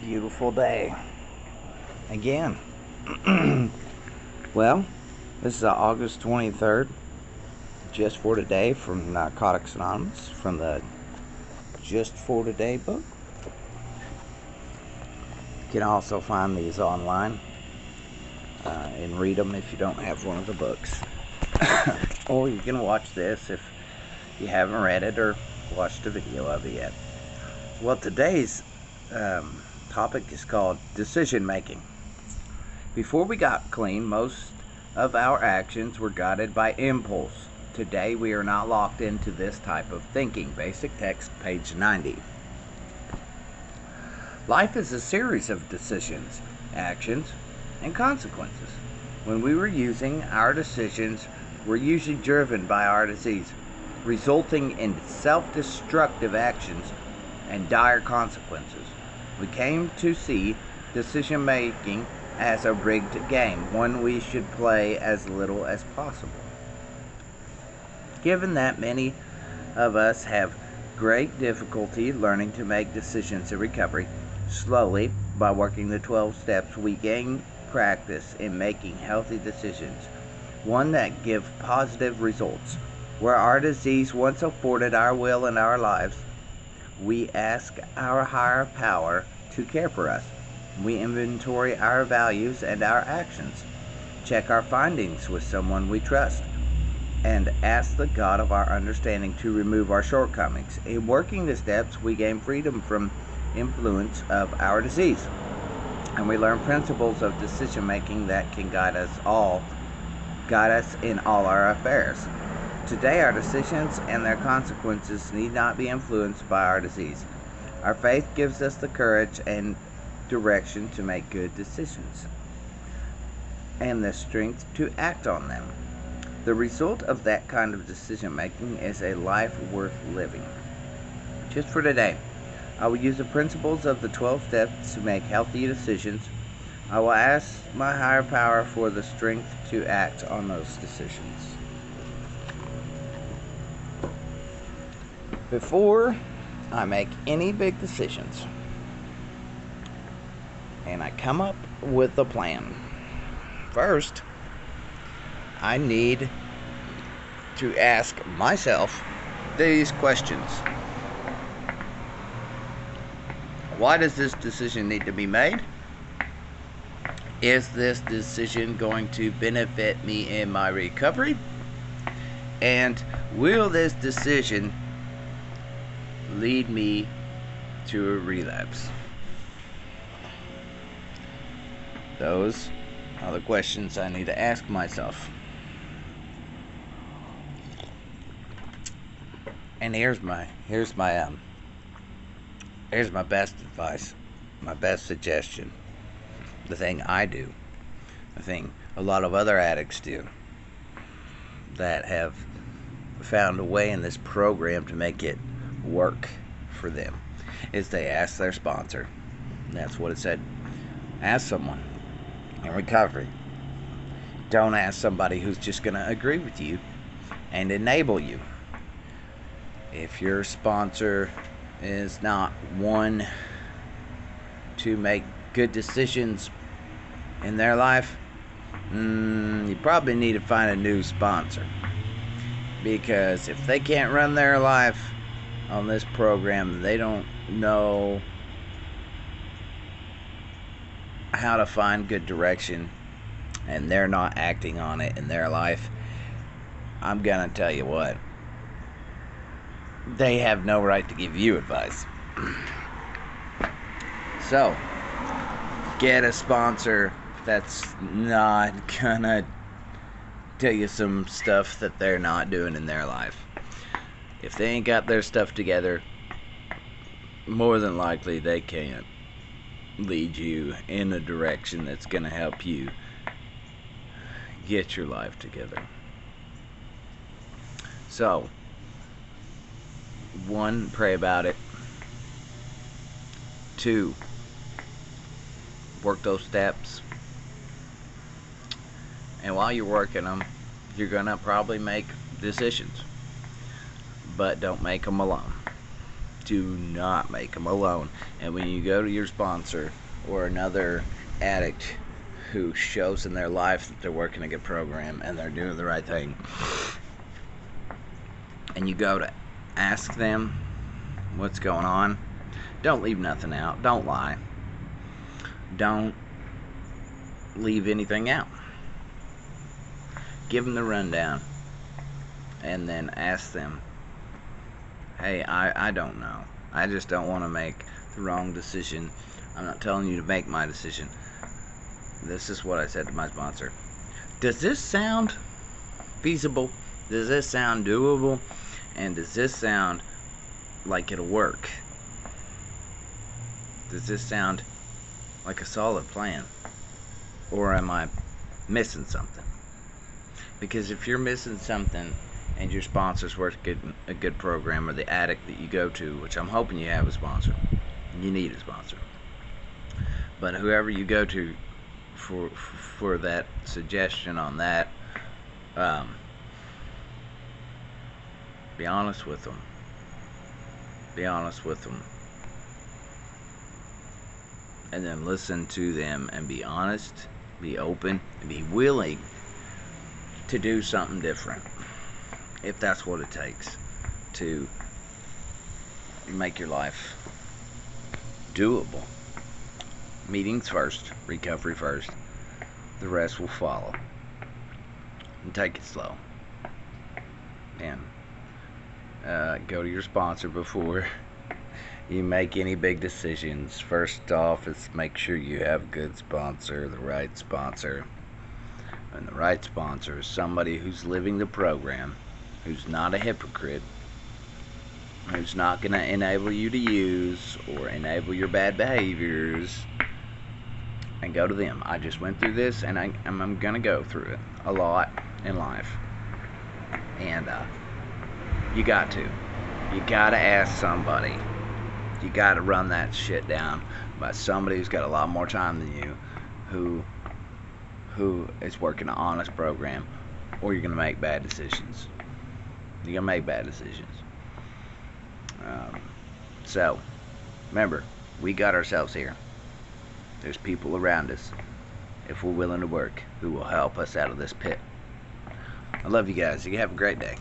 beautiful day. Again. Well, this is August 23rd, Just for Today from Narcotics Anonymous, from the Just for Today book. You can also find these online and read them if you don't have one of the books. Or you can watch this if you haven't read it or watched a video of it yet. Well, today's topic is called decision making. Before we got clean, most of our actions were guided by impulse. Today we are not locked into this type of thinking. Basic text, page 90. Life is a series of decisions, actions, and consequences. When we were using our decisions, we're usually driven by our disease, resulting in self-destructive actions and dire consequences. We came to see decision making as a rigged game, one we should play as little as possible. Given that many of us have great difficulty learning to make decisions in recovery, slowly, by working the 12 steps, we gain practice in making healthy decisions, one that give positive results. Where our disease once afforded our will and our lives, we ask our higher power to care for us. We inventory our values and our actions, check our findings with someone we trust, and ask the God of our understanding to remove our shortcomings. In working the steps, we gain freedom from influence of our disease, and we learn principles of decision making that can guide us in all our affairs. Today, our decisions and their consequences need not be influenced by our disease. Our faith gives us the courage and direction to make good decisions, and the strength to act on them. The result of that kind of decision making is a life worth living. Just for today, I will use the principles of the 12 steps to make healthy decisions. I will ask my higher power for the strength to act on those decisions. Before I make any big decisions, and I come up with a plan, first, I need to ask myself these questions. Why does this decision need to be made? Is this decision going to benefit me in my recovery? And will this decision lead me to a relapse? Those are the questions I need to ask myself. And here's my best advice, my best suggestion. The thing I do, the thing a lot of other addicts do, that have found a way in this program to make it work for them, is they ask their sponsor. That's what it said. Ask someone in recovery. Don't ask somebody who's just going to agree with you and enable you. If your sponsor is not one to make good decisions in their life, you probably need to find a new sponsor. Because if they can't run their life on this program, they don't know how to find good direction, and they're not acting on it in their life, I'm gonna tell you what, they have no right to give you advice. So, get a sponsor that's not gonna tell you some stuff that they're not doing in their life. If they ain't got their stuff together, more than likely they can't lead you in a direction that's gonna help you get your life together. So, 1, pray about it. 2, work those steps. And while you're working them, you're gonna probably make decisions, but don't make them alone. Do not make them alone. And when you go to your sponsor or another addict who shows in their life that they're working a good program and they're doing the right thing, and you go to ask them what's going on, don't leave nothing out. Don't lie. Don't leave anything out. Give them the rundown and then ask them, hey, I don't know. I just don't want to make the wrong decision. I'm not telling you to make my decision. This is what I said to my sponsor. Does this sound feasible? Does this sound doable? And does this sound like it'll work? Does this sound like a solid plan? Or am I missing something? Because if you're missing something and your sponsor's working a good program, or the addict that you go to, which I'm hoping you have a sponsor, you need a sponsor, but whoever you go to for that suggestion on that, be honest with them. Be honest with them. And then listen to them and be honest, be open, and be willing to do something different, if that's what it takes to make your life doable. Meetings first, recovery first, the rest will follow. And take it slow. And go to your sponsor before you make any big decisions. First off is make sure you have a good sponsor, the right sponsor. And the right sponsor is somebody who's living the program, who's not a hypocrite, who's not going to enable you to use or enable your bad behaviors. And go to them. I just went through this, and I'm going to go through it a lot in life. And you got to. You got to ask somebody. You got to run that shit down by somebody who's got a lot more time than you, who is working an honest program, or you're going to make bad decisions. You're going to make bad decisions. So, remember, we got ourselves here. There's people around us, if we're willing to work, who will help us out of this pit. I love you guys. You have a great day.